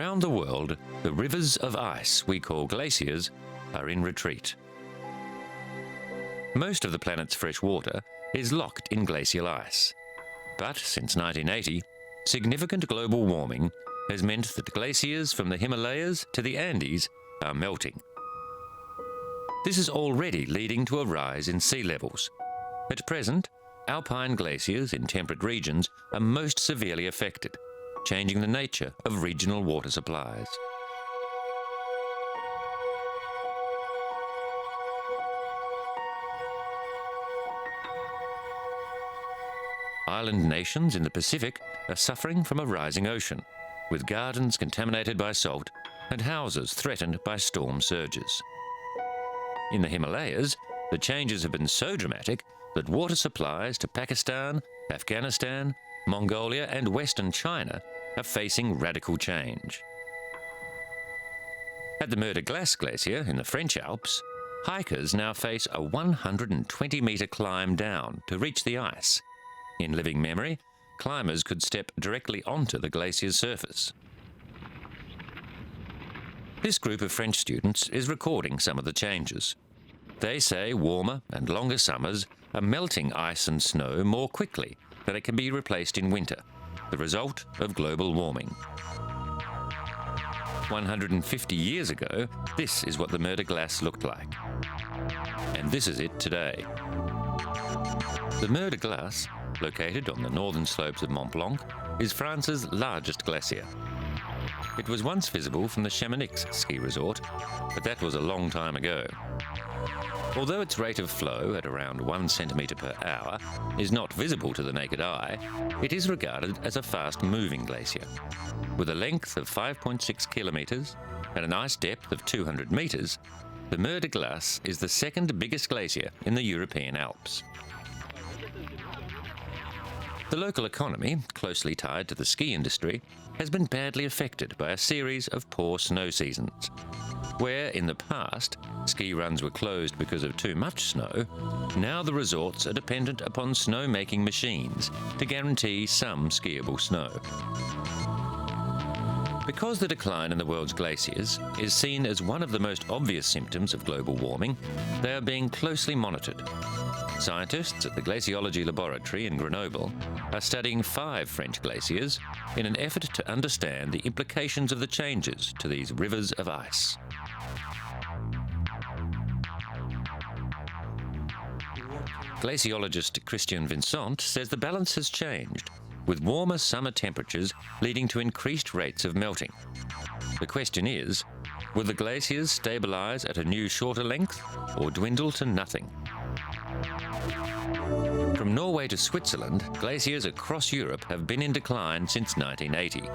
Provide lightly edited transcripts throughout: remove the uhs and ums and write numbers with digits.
Around the world, the rivers of ice we call glaciers are in retreat. Most of the planet's fresh water is locked in glacial ice. But since 1980, significant global warming has meant that glaciers from the Himalayas to the Andes are melting. This is already leading to a rise in sea levels. At present, alpine glaciers in temperate regions are most severely affected, changing the nature of regional water supplies. Island nations in the Pacific are suffering from a rising ocean, with gardens contaminated by salt and houses threatened by storm surges. In the Himalayas, the changes have been so dramatic that water supplies to Pakistan, Afghanistan, Mongolia and Western China are facing radical change. At the Mer de Glace Glacier in the French Alps, hikers now face a 120-metre climb down to reach the ice. In living memory, climbers could step directly onto the glacier's surface. This group of French students is recording some of the changes. They say warmer and longer summers are melting ice and snow more quickly than it can be replaced in winter, the result of global warming. 150 years ago, this is what the Mer de Glace looked like. And this is it today. The Mer de Glace, located on the northern slopes of Mont Blanc, is France's largest glacier. It was once visible from the Chamonix ski resort, but that was a long time ago. Although its rate of flow at around 1 centimetre per hour is not visible to the naked eye, it is regarded as a fast-moving glacier. With a length of 5.6 kilometres and an ice depth of 200 metres, the Mer de Glace is the second biggest glacier in the European Alps. The local economy, closely tied to the ski industry, has been badly affected by a series of poor snow seasons. Where, in the past, ski runs were closed because of too much snow, now the resorts are dependent upon snow-making machines to guarantee some skiable snow. Because the decline in the world's glaciers is seen as one of the most obvious symptoms of global warming, they are being closely monitored. Scientists at the Glaciology Laboratory in Grenoble are studying 5 French glaciers in an effort to understand the implications of the changes to these rivers of ice. Glaciologist Christian Vincent says the balance has changed, with warmer summer temperatures leading to increased rates of melting. The question is, will the glaciers stabilise at a new shorter length or dwindle to nothing? From Norway to Switzerland, glaciers across Europe have been in decline since 1980.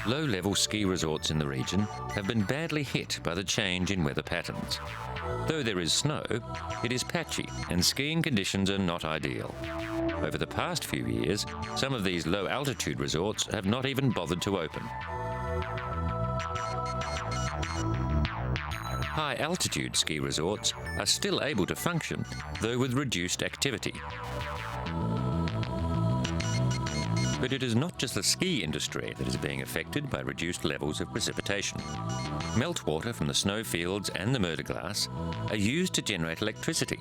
Low-level ski resorts in the region have been badly hit by the change in weather patterns. Though there is snow, it is patchy and skiing conditions are not ideal. Over the past few years, some of these low-altitude resorts have not even bothered to open. High-altitude ski resorts are still able to function, though with reduced activity. But it is not just the ski industry that is being affected by reduced levels of precipitation. Meltwater from the snowfields and the Mer de Glace are used to generate electricity,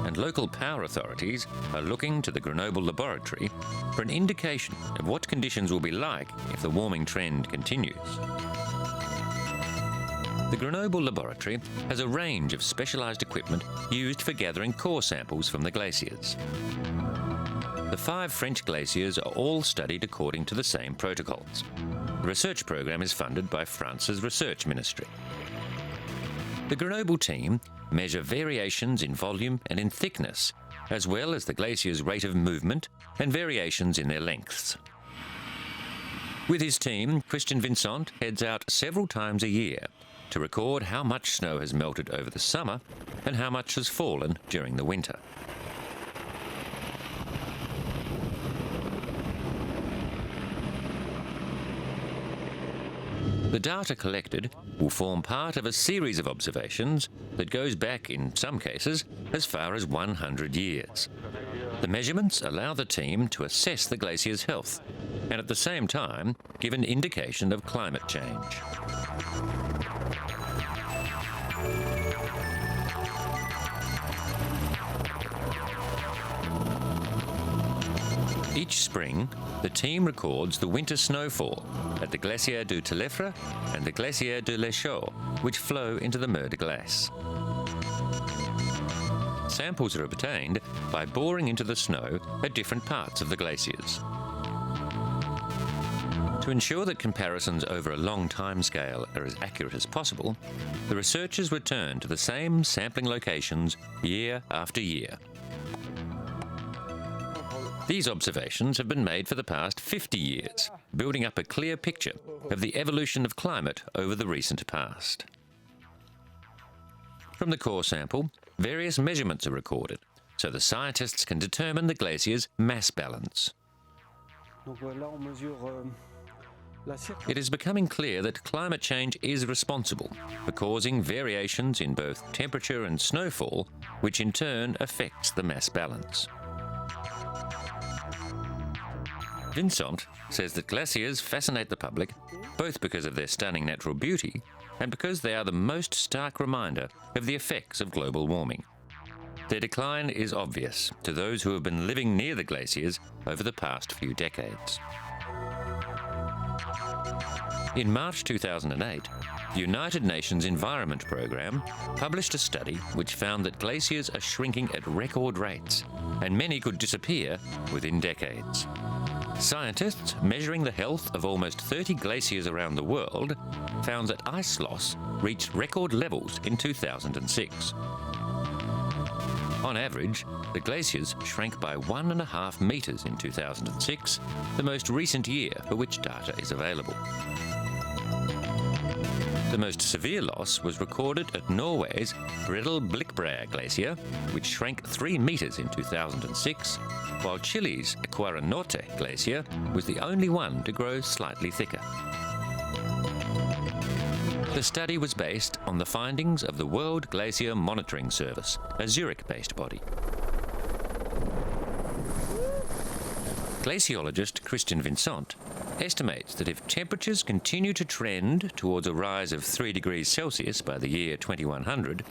and local power authorities are looking to the Grenoble laboratory for an indication of what conditions will be like if the warming trend continues. The Grenoble laboratory has a range of specialised equipment used for gathering core samples from the glaciers. The 5 French glaciers are all studied according to the same protocols. The research program is funded by France's Research Ministry. The Grenoble team measure variations in volume and in thickness, as well as the glacier's rate of movement and variations in their lengths. With his team, Christian Vincent heads out several times a year to record how much snow has melted over the summer and how much has fallen during the winter. The data collected will form part of a series of observations that goes back, in some cases, as far as 100 years. The measurements allow the team to assess the glacier's health and at the same time give an indication of climate change. Each spring, the team records the winter snowfall at the Glacier du Telefre and the Glacier de l'Echaux, which flow into the Mer de Glace. Samples are obtained by boring into the snow at different parts of the glaciers. To ensure that comparisons over a long timescale are as accurate as possible, the researchers return to the same sampling locations year after year. These observations have been made for the past 50 years, building up a clear picture of the evolution of climate over the recent past. From the core sample, various measurements are recorded, so the scientists can determine the glacier's mass balance. It is becoming clear that climate change is responsible for causing variations in both temperature and snowfall, which in turn affects the mass balance. Vincent says that glaciers fascinate the public both because of their stunning natural beauty and because they are the most stark reminder of the effects of global warming. Their decline is obvious to those who have been living near the glaciers over the past few decades. In March 2008, the United Nations Environment Programme published a study which found that glaciers are shrinking at record rates, and many could disappear within decades. Scientists measuring the health of almost 30 glaciers around the world found that ice loss reached record levels in 2006. On average, the glaciers shrank by 1.5 metres in 2006, the most recent year for which data is available. The most severe loss was recorded at Norway's Bredel-Blikbræ Glacier, which shrank 3 metres in 2006, while Chile's Aquaranorte Glacier was the only one to grow slightly thicker. The study was based on the findings of the World Glacier Monitoring Service, a Zurich-based body. Glaciologist Christian Vincent estimates that if temperatures continue to trend towards a rise of 3 degrees Celsius by the year 2100,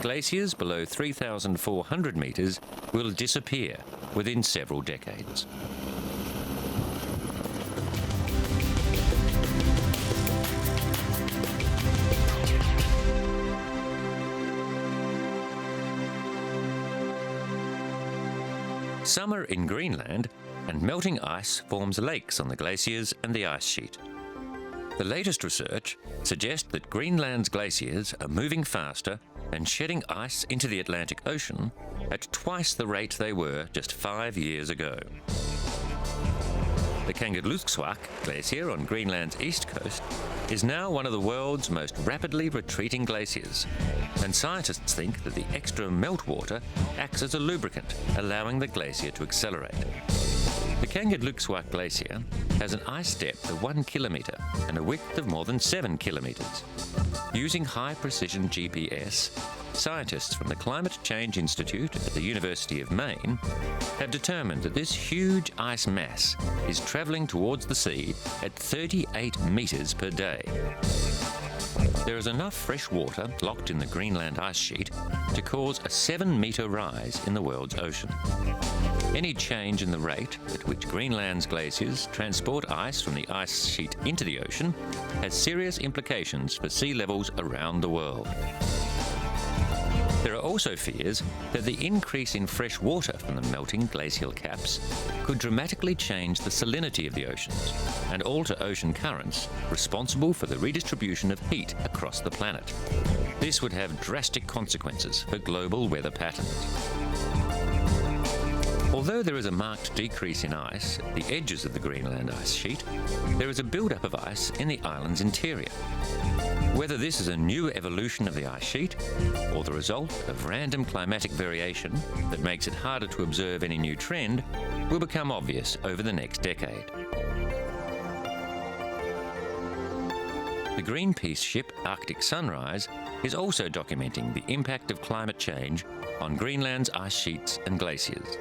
glaciers below 3,400 metres will disappear within several decades. Summer in Greenland and melting ice forms lakes on the glaciers and the ice sheet. The latest research suggests that Greenland's glaciers are moving faster and shedding ice into the Atlantic Ocean at twice the rate they were just 5 years ago. The Kangerlussuaq Glacier on Greenland's east coast is now one of the world's most rapidly retreating glaciers, and scientists think that the extra meltwater acts as a lubricant, allowing the glacier to accelerate. The Kangerlussuaq Glacier has an ice depth of 1 kilometre and a width of more than 7 kilometres. Using high-precision GPS, scientists from the Climate Change Institute at the University of Maine have determined that this huge ice mass is travelling towards the sea at 38 metres per day. There is enough fresh water locked in the Greenland ice sheet to cause a 7-metre rise in the world's ocean. Any change in the rate at which Greenland's glaciers transport ice from the ice sheet into the ocean has serious implications for sea levels around the world. There are also fears that the increase in fresh water from the melting glacial caps could dramatically change the salinity of the oceans and alter ocean currents responsible for the redistribution of heat across the planet. This would have drastic consequences for global weather patterns. Although there is a marked decrease in ice at the edges of the Greenland ice sheet, there is a build-up of ice in the island's interior. Whether this is a new evolution of the ice sheet or the result of random climatic variation that makes it harder to observe any new trend will become obvious over the next decade. The Greenpeace ship Arctic Sunrise is also documenting the impact of climate change on Greenland's ice sheets and glaciers.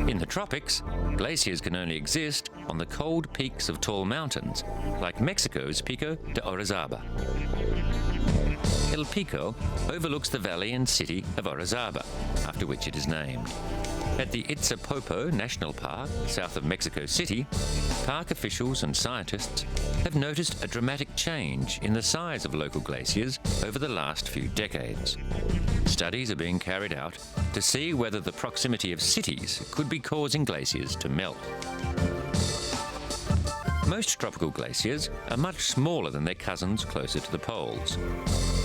In the tropics, glaciers can only exist on the cold peaks of tall mountains, like Mexico's Pico de Orizaba. El Pico overlooks the valley and city of Orizaba, after which it is named. At the Itzapopo National Park, south of Mexico City, park officials and scientists have noticed a dramatic change in the size of local glaciers over the last few decades. Studies are being carried out to see whether the proximity of cities could be causing glaciers to melt. Most tropical glaciers are much smaller than their cousins closer to the poles.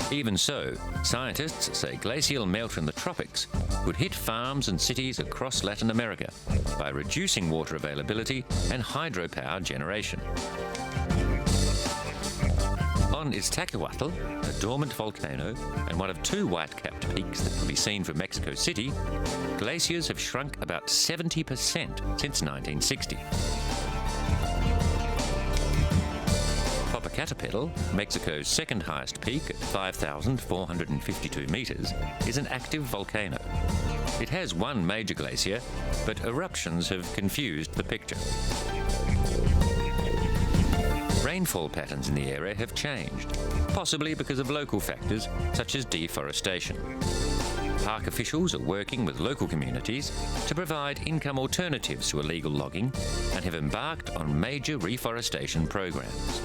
Even so, scientists say glacial melt in the tropics would hit farms and cities across Latin America by reducing water availability and hydropower generation. On Iztaccíhuatl, a dormant volcano and one of two white-capped peaks that can be seen from Mexico City, glaciers have shrunk about 70% since 1960. Popocatépetl, Mexico's second highest peak at 5,452 metres, is an active volcano. It has one major glacier, but eruptions have confused the picture. Rainfall patterns in the area have changed, possibly because of local factors such as deforestation. Park officials are working with local communities to provide income alternatives to illegal logging and have embarked on major reforestation programs.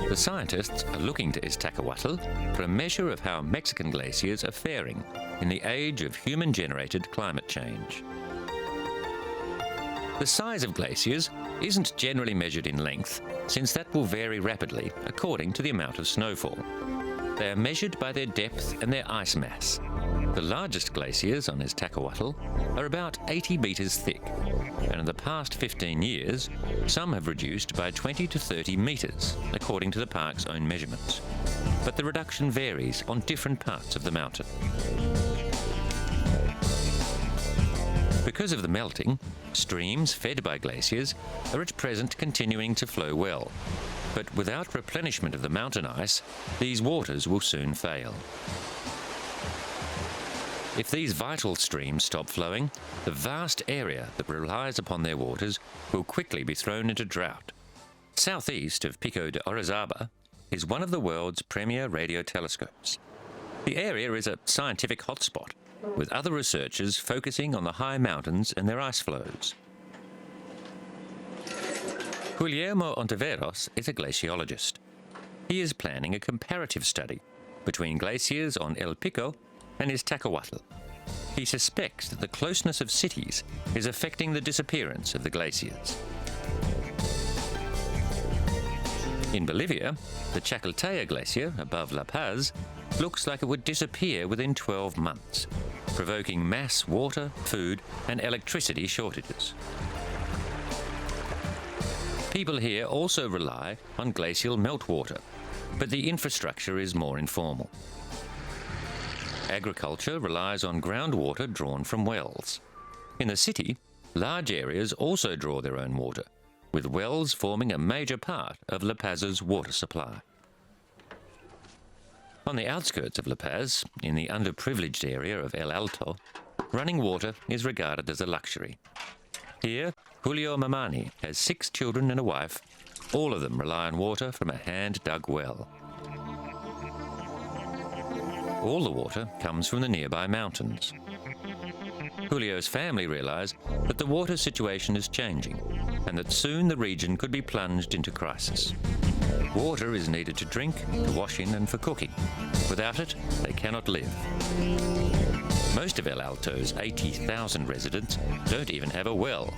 The scientists are looking to Iztaccíhuatl for a measure of how Mexican glaciers are faring in the age of human-generated climate change. The size of glaciers isn't generally measured in length, since that will vary rapidly according to the amount of snowfall. They are measured by their depth and their ice mass. The largest glaciers on Iztaccíhuatl are about 80 metres thick, and in the past 15 years, some have reduced by 20 to 30 metres, according to the park's own measurements. But the reduction varies on different parts of the mountain. Because of the melting, streams fed by glaciers are at present continuing to flow well. But without replenishment of the mountain ice, these waters will soon fail. If these vital streams stop flowing, the vast area that relies upon their waters will quickly be thrown into drought. Southeast of Pico de Orizaba is one of the world's premier radio telescopes. The area is a scientific hotspot, with other researchers focusing on the high mountains and their ice flows. Guillermo Ontiveros is a glaciologist. He is planning a comparative study between glaciers on El Pico and Iztaccíhuatl. He suspects that the closeness of cities is affecting the disappearance of the glaciers. In Bolivia, the Chacaltaya Glacier above La Paz looks like it would disappear within 12 months, provoking mass water, food and electricity shortages. People here also rely on glacial meltwater, but the infrastructure is more informal. Agriculture relies on groundwater drawn from wells. In the city, large areas also draw their own water, with wells forming a major part of La Paz's water supply. On the outskirts of La Paz, in the underprivileged area of El Alto, running water is regarded as a luxury. Here, Julio Mamani has 6 children and a wife. All of them rely on water from a hand-dug well. All the water comes from the nearby mountains. Julio's family realise that the water situation is changing and that soon the region could be plunged into crisis. Water is needed to drink, to wash in and for cooking. Without it, they cannot live. Most of El Alto's 80,000 residents don't even have a well.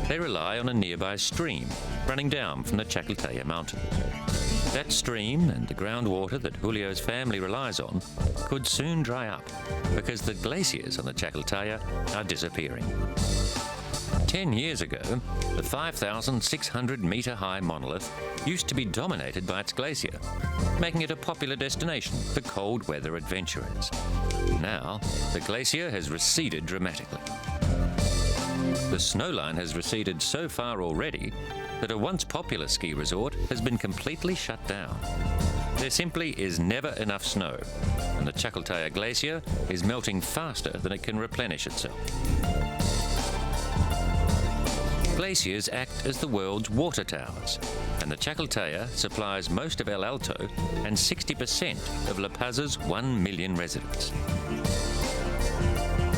They rely on a nearby stream running down from the Chacaltaya mountain. That stream and the groundwater that Julio's family relies on could soon dry up because the glaciers on the Chacaltaya are disappearing. 10 years ago, the 5,600-metre-high monolith used to be dominated by its glacier, making it a popular destination for cold weather adventurers. Now, the glacier has receded dramatically. The snowline has receded so far already that a once popular ski resort has been completely shut down. There simply is never enough snow, and the Chacaltaya Glacier is melting faster than it can replenish itself. Glaciers act as the world's water towers, and the Chacaltaya supplies most of El Alto and 60% of La Paz's 1 million residents.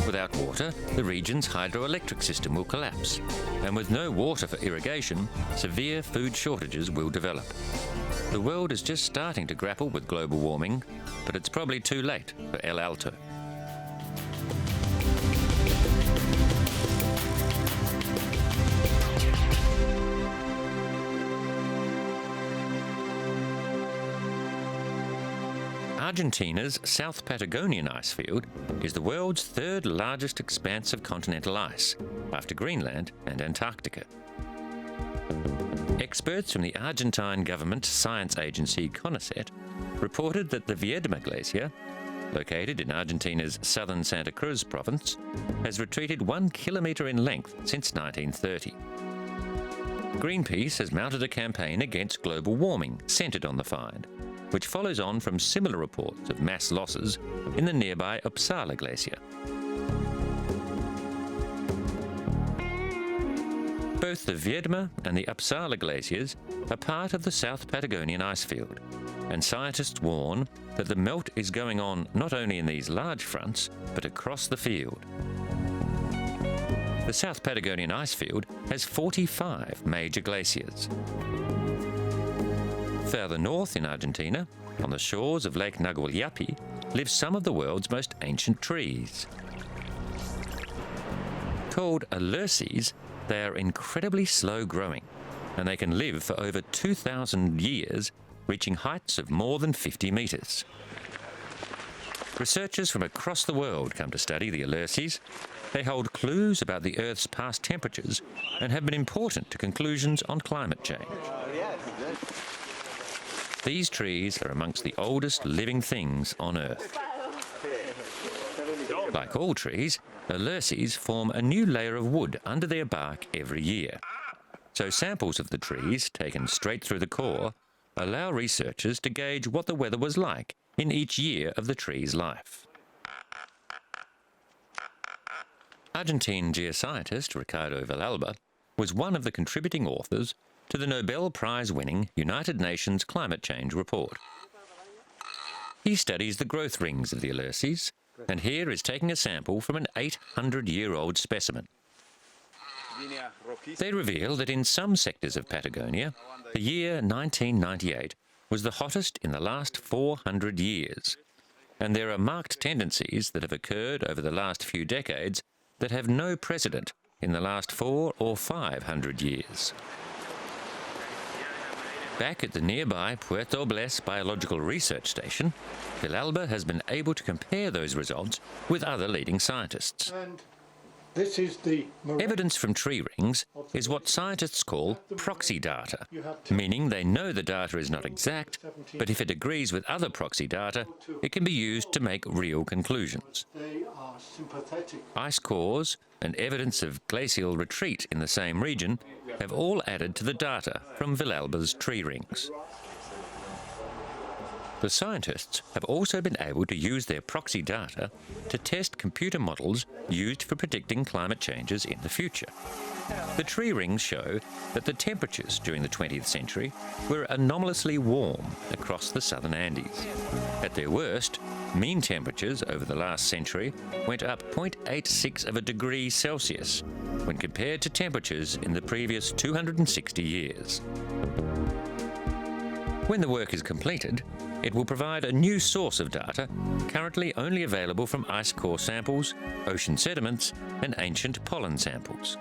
Without water, the region's hydroelectric system will collapse, and with no water for irrigation, severe food shortages will develop. The world is just starting to grapple with global warming, but it's probably too late for El Alto. Argentina's South Patagonian icefield is the world's third largest expanse of continental ice, after Greenland and Antarctica. Experts from the Argentine government science agency CONICET reported that the Viedma Glacier, located in Argentina's southern Santa Cruz province, has retreated 1 kilometre in length since 1930. Greenpeace has mounted a campaign against global warming centred on the find, which follows on from similar reports of mass losses in the nearby Uppsala Glacier. Both the Viedma and the Uppsala glaciers are part of the South Patagonian icefield, and scientists warn that the melt is going on not only in these large fronts, but across the field. The South Patagonian icefield has 45 major glaciers. Further north in Argentina, on the shores of Lake Naguiliapi, live some of the world's most ancient trees. Called alerces, they are incredibly slow growing, and they can live for over 2,000 years, reaching heights of more than 50 metres. Researchers from across the world come to study the alerces. They hold clues about the Earth's past temperatures and have been important to conclusions on climate change. These trees are amongst the oldest living things on Earth. Like all trees, alerces form a new layer of wood under their bark every year. So samples of the trees, taken straight through the core, allow researchers to gauge what the weather was like in each year of the tree's life. Argentine geoscientist Ricardo Villalba was one of the contributing authors to the Nobel Prize-winning United Nations Climate Change Report. He studies the growth rings of the alerces, and here is taking a sample from an 800-year-old specimen. They reveal that in some sectors of Patagonia, the year 1998 was the hottest in the last 400 years, and there are marked tendencies that have occurred over the last few decades that have no precedent in the last 400 or 500 years. Back at the nearby Puerto Bles Biological Research Station, Villalba has been able to compare those results with other leading scientists. And this is the Evidence from tree rings is what scientists call proxy data, meaning they know the data is not exact, but if it agrees with other proxy data, it can be used to make real conclusions. They are sympathetic. Ice cores and evidence of glacial retreat in the same region have all added to the data from Villalba's tree rings. The scientists have also been able to use their proxy data to test computer models used for predicting climate changes in the future. The tree rings show that the temperatures during the 20th century were anomalously warm across the southern Andes. At their worst, mean temperatures over the last century went up 0.86 of a degree Celsius when compared to temperatures in the previous 260 years. When the work is completed, it will provide a new source of data currently only available from ice core samples, ocean sediments, and ancient pollen samples.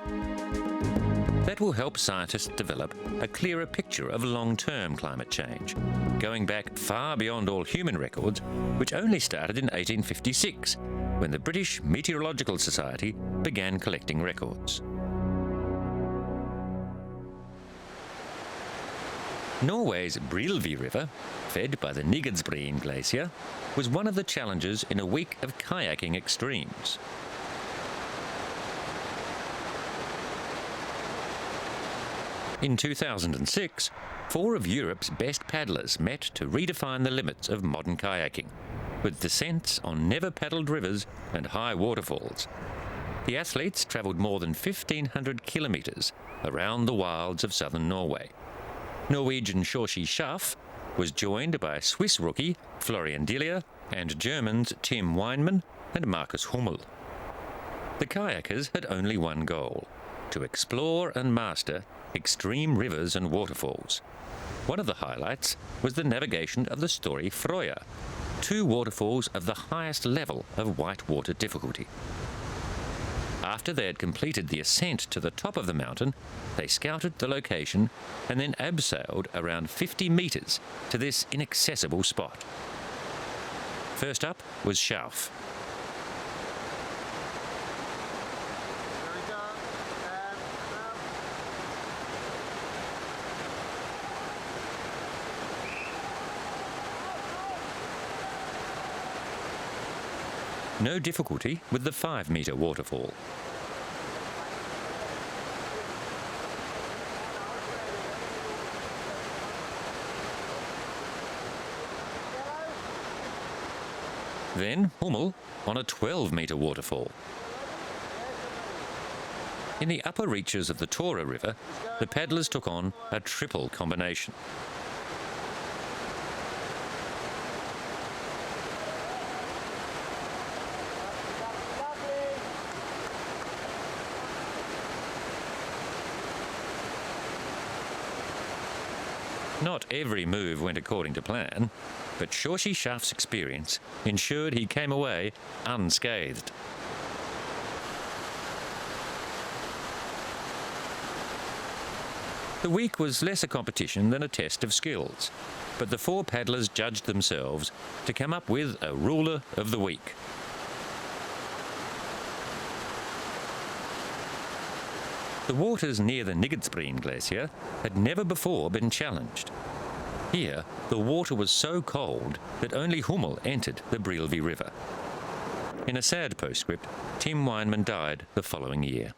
That will help scientists develop a clearer picture of long-term climate change, going back far beyond all human records, which only started in 1856, when the British Meteorological Society began collecting records. Norway's Brilvi River, fed by the Nigadsbreen Glacier, was one of the challenges in a week of kayaking extremes. In 2006, 4 of Europe's best paddlers met to redefine the limits of modern kayaking, with descents on never-paddled rivers and high waterfalls. The athletes travelled more than 1,500 kilometres around the wilds of southern Norway. Norwegian Shorshi Schaff was joined by Swiss rookie Florian Dillier and Germans Tim Weinmann and Markus Hummel. The kayakers had only one goal: to explore and master extreme rivers and waterfalls. One of the highlights was the navigation of the Store Frøya, 2 waterfalls of the highest level of whitewater difficulty. After they had completed the ascent to the top of the mountain, they scouted the location and then abseiled around 50 metres to this inaccessible spot. First up was Schaff. No difficulty with the 5-metre waterfall. Then Hummel on a 12-metre waterfall. In the upper reaches of the Tora River, the paddlers took on a triple combination. Not every move went according to plan, but Shorshi Schaff's experience ensured he came away unscathed. The week was less a competition than a test of skills, but the 4 paddlers judged themselves to come up with a ruler of the week. The waters near the Niggedsbreen Glacier had never before been challenged. Here, the water was so cold that only Hummel entered the Brilvi River. In a sad postscript, Tim Weinmann died the following year.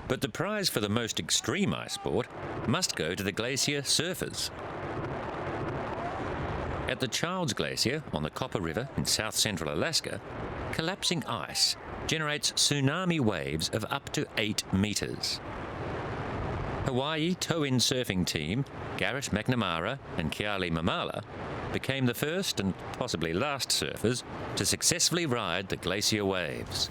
But the prize for the most extreme ice sport must go to the Glacier surfers. At the Childs Glacier on the Copper River in south-central Alaska, collapsing ice generates tsunami waves of up to 8 metres. Hawaii tow-in surfing team Garrett McNamara and Keali Mamala became the first and possibly last surfers to successfully ride the glacier waves.